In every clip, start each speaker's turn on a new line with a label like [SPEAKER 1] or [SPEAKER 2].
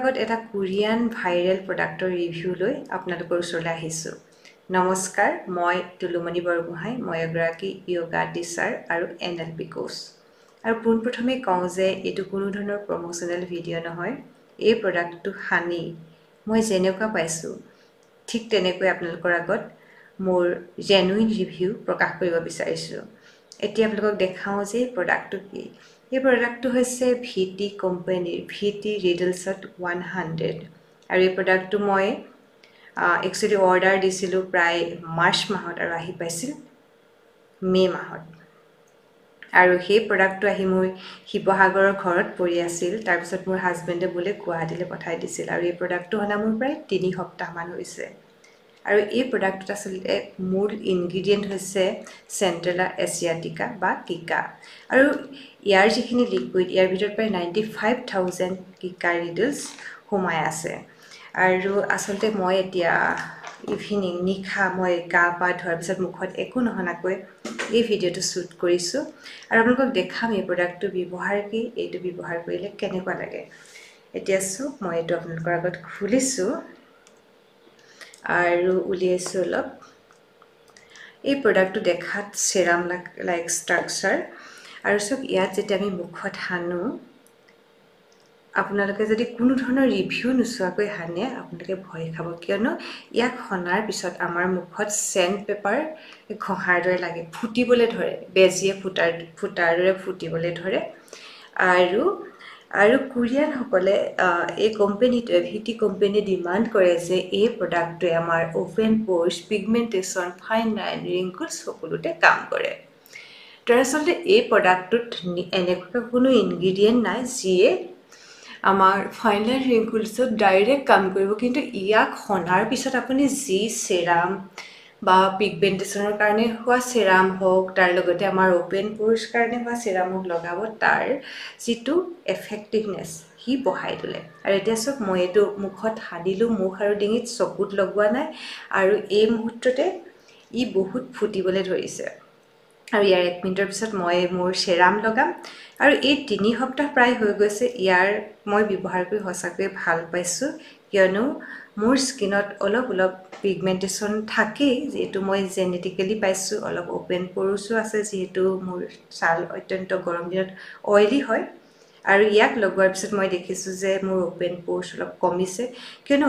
[SPEAKER 1] আগত এটা Korean viral প্ৰডাক্টৰ ৰিভিউ লৈ আপোনালোকৰ ওচৰলৈ আহিছোঁ। নমস্কাৰ, মই তুলুমণি বৰগোহাঁই, মই এগৰাকী য়োগা টিচাৰ আৰু NLP কোচ। আৰু পোনপ্ৰথমে কওঁ যে এইটো কোনো ধৰণৰ প্ৰমোচনেল ভিডিঅ' নহয়। এই প্ৰডাক্টটো সানি মই যেনেকুৱা পাইছোঁ ঠিক তেনেকৈ আপোনালোকৰ আগত মোৰ জেনুইন ৰিভিউ প্ৰকাশ কৰিব বিচাৰিছোঁ। এতিয়া আপোনালোকক দেখাওঁ যে প্ৰডাক্টটো কি। এই প্ৰডাক্টটো হৈছে VT কোম্পানীৰ VT ৰিডলছত 100 আৰু এই প্ৰডাক্টটো মই একচুৱেলি অৰ্ডাৰ দিছিলোঁ প্ৰায় মাৰ্চ মাহত আৰু আহি পাইছিল মে' মাহত। আৰু সেই প্ৰডাক্টটো আহি মোৰ শিৱসাগৰৰ ঘৰত পৰি আছিল। তাৰপিছত মোৰ হাজবেণ্ডে বোলে গুৱাহাটীলৈ পঠাই দিছিল আৰু এই প্ৰডাক্টটো অনা মোৰ প্ৰায় 3 সপ্তাহমান হৈছে। আৰু এই প্ৰডাক্টটোত আচলতে মূল ইনগ্ৰিডিয়েণ্ট হৈছে চেণ্ট্ৰেলা এছিয়াটিকা বা কিকা। আৰু ইয়াৰ যিখিনি লিকুইড, ইয়াৰ ভিতৰত প্ৰায় 95,000 কিকা ৰিডলছ সোমাই আছে। আৰু আচলতে মই এতিয়া ইভিনিং নিশা মই গা পা ধোৱাৰ পিছত মুখত একো নহনাকৈ এই ভিডিঅ'টো শ্বুট কৰিছোঁ আৰু আপোনালোকক দেখাম এই প্ৰডাক্টটো ব্যৱহাৰ কি, এইটো ব্যৱহাৰ কৰিলে কেনেকুৱা লাগে। এতিয়া চাওক, মই এইটো আপোনালোকৰ আগত খুলিছোঁ আৰু উলিয়াইছোঁ অলপ। এই প্ৰডাক্টটো দেখাত চেৰাম লাইক ষ্ট্ৰাকচাৰ আৰু চাওক, ইয়াত যেতিয়া আমি মুখত সানো, আপোনালোকে যদি কোনো ধৰণৰ ৰিভিউ নোচোৱাকৈ সানে আপোনালোকে ভয় খাব, কিয়নো ইয়াক সনাৰ পিছত আমাৰ মুখত চেণ্ট পেপাৰ ঘঁহাৰ দৰে লাগে, ফুটিবলৈ ধৰে, বেজীয়ে ফুটাৰ দৰে ফুটিবলৈ ধৰে। আৰু কোৰিয়ানসকলে এই কোম্পেনীটোৱে VT কোম্পেনীয়ে ডিমাণ্ড কৰে যে এই প্ৰডাক্টটোৱে আমাৰ open pores, pigmentation, fine line, wrinkles সকলোতে কাম কৰে। দৰাচলতে এই প্ৰডাক্টটোত এনেকুৱা কোনো ইনগ্ৰিডিয়েণ্ট নাই যিয়ে আমাৰ ফাইন লাইন ৰিংকলছত ডাইৰেক্ট কাম কৰিব, কিন্তু ইয়াক সনাৰ পিছত আপুনি যি চেৰাম বা পিগমেণ্টেশ্যনৰ কাৰণে হোৱা চেৰাম হওক, তাৰ লগতে আমাৰ অ'পেন প'ৰ্ছ কাৰণে হোৱা চেৰাম হওক লগাব, তাৰ যিটো এফেক্টিভনেছ সি বঢ়াই তোলে। আৰু এতিয়া চাওক, মই এইটো মুখত সানিলোঁ, মুখ আৰু ডিঙিত, চকুত লগোৱা নাই আৰু এই মুহূৰ্ততে ই বহুত ফুটিবলৈ ধৰিছে। আৰু ইয়াৰ 1 মিনিটৰ পিছত মই মোৰ চেৰাম লগাম। আৰু এই 3 সপ্তাহ প্ৰায় হৈ গৈছে, ইয়াৰ মই ব্যৱহাৰ কৰি সঁচাকৈ ভাল পাইছোঁ, কিয়নো মোৰ স্কিনত অলপ পিগমেণ্টেশ্যন থাকেই, যিহেতু মই জেনেটিকেলি পাইছোঁ, অলপ অ'পেন প'ৰ্ছো আছে, যিহেতু মোৰ ছাল অত্যন্ত গৰম দিনত অইলি হয়। আৰু ইয়াক লগোৱাৰ পিছত মই দেখিছোঁ যে মোৰ অ'পেন প'ৰ্ছ অলপ কমিছে, কিয়নো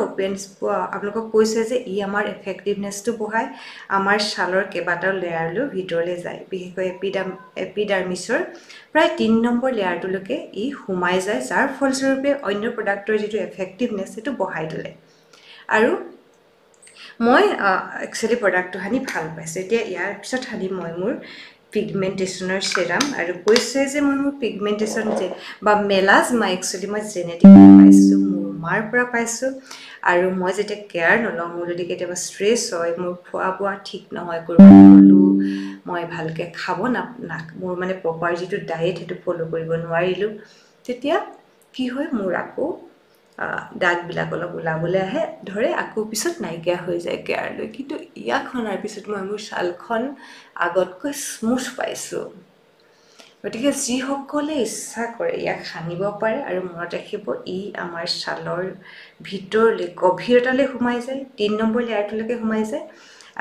[SPEAKER 1] আপোনালোকক কৈছে যে ই আমাৰ এফেক্টিভনেছটো বঢ়ায়, আমাৰ ছালৰ কেইবাটাও লেয়াৰলৈ ভিতৰলৈ যায়, বিশেষকৈ এপিডাৰ্মিছৰ প্ৰায় 3 নম্বৰ লেয়াৰটোলৈকে ই সোমাই যায়, যাৰ ফলস্বৰূপে অন্য প্ৰডাক্টৰ যিটো এফেক্টিভনেছ সেইটো বঢ়াই তোলে। আৰু মই একচুৱেলি প্ৰডাক্টটো সানি ভাল পাইছোঁ। এতিয়া ইয়াৰ পিছত সানিম মই মোৰ পিগমেণ্টেশ্যনৰ চেৰাম। আৰু কৈছে যে মই মোৰ পিগমেণ্টেশ্যন বা মেলাজমা একচুৱেলি মই জেনেটিকেলি পাইছোঁ, মোৰ মাৰ পৰা পাইছোঁ। আৰু মই যেতিয়া কেয়াৰ নলওঁ, মোৰ যদি কেতিয়াবা ষ্ট্ৰেছ হয়, মোৰ খোৱা বোৱা ঠিক নহয়, ক'ৰবাত গ'লোঁ, মই ভালকৈ খাব মোৰ মানে প্ৰপাৰ যিটো ডায়েট সেইটো ফ'ল' কৰিব নোৱাৰিলোঁ, তেতিয়া কি হয়, মোৰ আকৌ দাগবিলাক অলপ ওলাবলৈ ধৰে, আকৌ পিছত নাইকিয়া হৈ যায় কেয়াৰ লৈ। কিন্তু ইয়াক সনাৰ পিছত মই মোৰ ছালখন আগতকৈ স্মুথ পাইছোঁ। গতিকে যিসকলে ইচ্ছা কৰে ইয়াক সানিব পাৰে, আৰু মনত ৰাখিব ই আমাৰ ছালৰ ভিতৰলৈ গভীৰতালৈ সোমাই যায়, 3 নম্বৰ লেয়াৰটোলৈকে সোমাই যায়।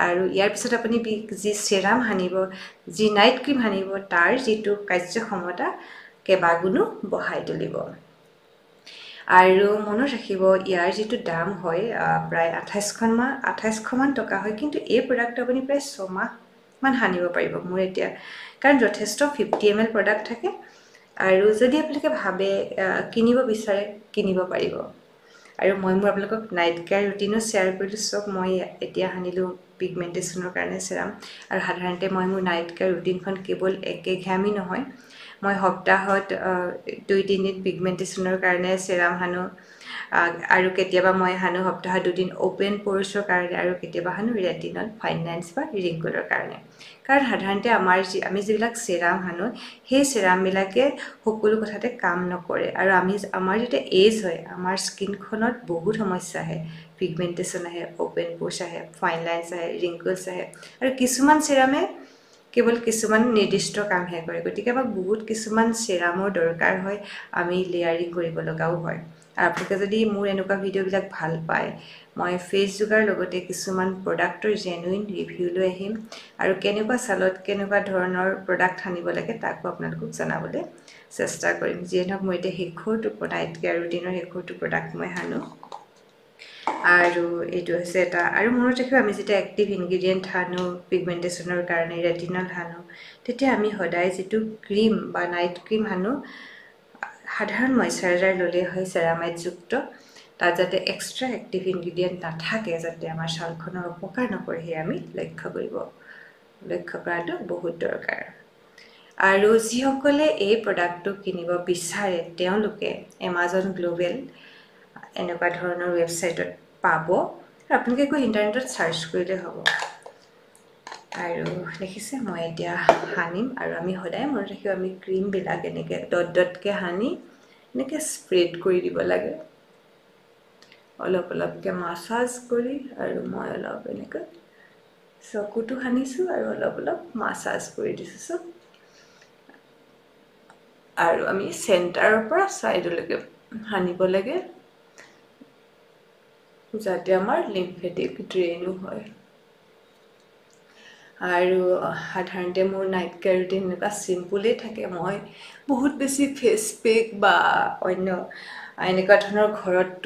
[SPEAKER 1] আৰু ইয়াৰ পিছত আপুনি যি চেৰাম সানিব, যি নাইট ক্ৰীম সানিব, তাৰ যিটো কাৰ্যক্ষমতা কেইবাগুণো বঢ়াই তুলিব। আৰু মনত ৰাখিব, ইয়াৰ যিটো দাম হয় প্ৰায় 2800মান টকা হয়, কিন্তু এই প্ৰডাক্টটো আপুনি প্ৰায় 6 মাহমান সানিব পাৰিব মোৰ এতিয়া, কাৰণ যথেষ্ট 50 ml প্ৰডাক্ট থাকে। আৰু যদি আপোনালোকে ভাবে কিনিব বিচাৰে, কিনিব পাৰিব। আৰু মই আপোনালোকক নাইট কেয়াৰ ৰুটিনো শ্বেয়াৰ কৰিলোঁ। চাওক, মই এতিয়া সানিলোঁ পিগমেণ্টেশ্যনৰ কাৰণে চেৰাম, আৰু সাধাৰণতে মই মোৰ নাইট কেয়াৰ ৰুটিনখন কেৱল একেঘামী নহয়, মই সপ্তাহত 2-3 দিন পিগমেণ্টেশ্যনৰ কাৰণে চেৰাম সানো, আৰু কেতিয়াবা মই সানো সপ্তাহত 2 দিন অ'পেন প'ৰ্ছৰ কাৰণে, আৰু কেতিয়াবা সানো ৰেটিনত ফাইন লাইনছ বা ৰিংকলৰ কাৰণে। কাৰণ সাধাৰণতে আমি যিবিলাক চেৰাম সানো, সেই চেৰামবিলাকে সকলো কথাতে কাম নকৰে। আৰু আমাৰ যেতিয়া এজ হয়, আমাৰ স্কিনখনত বহুত সমস্যা আহে, পিগমেণ্টেশ্যন আহে, অ'পেন প'ৰ্ছ আহে, ফাইন লাইনছ আহে, ৰিংকলছ আহে। আৰু কিছুমান চেৰামে কেৱল কিছুমান নিৰ্দিষ্ট কামহে কৰে, গতিকে আমাক বহুত কিছুমান চেৰামৰ দৰকাৰ হয়, আমি লেয়াৰিং কৰিব লগাও হয়। আপোনালোকে যদি মোৰ এনেকুৱা ভিডিঅ'বিলাক ভাল পায় মই ফেচ যোগাৰ লগতে কিছুমান প্ৰডাক্টৰ জেনুইন ৰিভিউ লৈ আহিম আৰু কেনেকুৱা চালত কেনেকুৱা ধৰণৰ প্ৰডাক্ট আনিব লাগে তাকো আপোনালোকক জনাবলৈ চেষ্টা কৰিম যিয়ে নহওক মই এতিয়া শেষৰটো নাইট কেয়াৰ ৰুটিনৰ শেষৰটো প্ৰডাক্ট মই সানো আৰু এইটো হৈছে এটা আৰু মনত ৰাখিব আমি যেতিয়া এক্টিভ ইনগ্ৰিডিয়েণ্ট সানো পিগমেণ্টেশ্যনৰ কাৰণে ৰেটিনল সানো তেতিয়া আমি সদায় যিটো ক্ৰীম বা নাইট ক্ৰীম সানো সাধাৰণ ময়শ্চাৰাইজাৰ ল'লেই হয় চেৰামাইডযুক্ত তাত যাতে এক্সট্ৰা এক্টিভ ইনগ্ৰিডিয়েণ্ট নাথাকে যাতে আমাৰ ছালখনৰ অপকাৰ নকৰে সেয়া আমি লক্ষ্য কৰাটো বহুত দৰকাৰ আৰু যিসকলে এই প্ৰডাক্টটো কিনিব বিচাৰে তেওঁলোকে এমাজন গ্লোবেল এনেকুৱা ধৰণৰ ৱেবছাইটত পাব আপোনালোকে গৈ ইণ্টাৰনেটত চাৰ্চ কৰিলে হ'ব আৰু দেখিছে মই এতিয়া সানিম আৰু আমি সদায় মনত ৰাখিব আমি ক্ৰীমবিলাক এনেকৈ ডটকৈ সানি এনেকৈ স্প্ৰেড কৰি দিব লাগে অলপকৈ মাছাজ কৰি আৰু মই অলপ এনেকৈ চকুটো সানিছোঁ আৰু অলপ মাছাজ কৰি দিছোঁ চব আৰু আমি চেণ্টাৰৰ পৰা ছাইডলৈকে সানিব লাগে যাতে আমাৰ লিম্ফেটিক ড্ৰেইনো হয় আৰু সাধাৰণতে মোৰ নাইট কেয়াৰ ৰুটিন এনেকুৱা চিম্পুলেই থাকে মই বহুত বেছি ফেচ পেক বা অন্য এনেকুৱা ধৰণৰ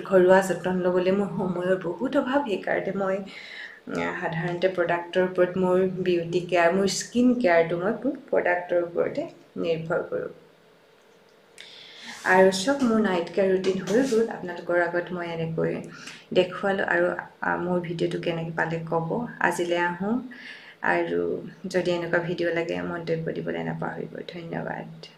[SPEAKER 1] ঘৰুৱা যতন ল'বলৈ মোৰ সময়ৰ বহুত অভাৱ সেইকাৰণে মই সাধাৰণতে প্ৰডাক্টৰ ওপৰত মোৰ বিউটি কেয়াৰ মোৰ স্কিন কেয়াৰটো মই প্ৰডাক্টৰ ওপৰতে নিৰ্ভৰ কৰোঁ আৰু চব মোৰ নাইট কেয়াৰ ৰুটিন হৈ গ'ল আপোনালোকৰ আগত মই এনেকৈ দেখুৱালোঁ আৰু মোৰ ভিডিঅ'টো কেনেকৈ পালে ক'ব আজিলৈ আহোঁ আৰু যদি এনেকুৱা ভিডিঅ' লাগে মন্তব্য দিবলৈ নাপাহৰিব ধন্যবাদ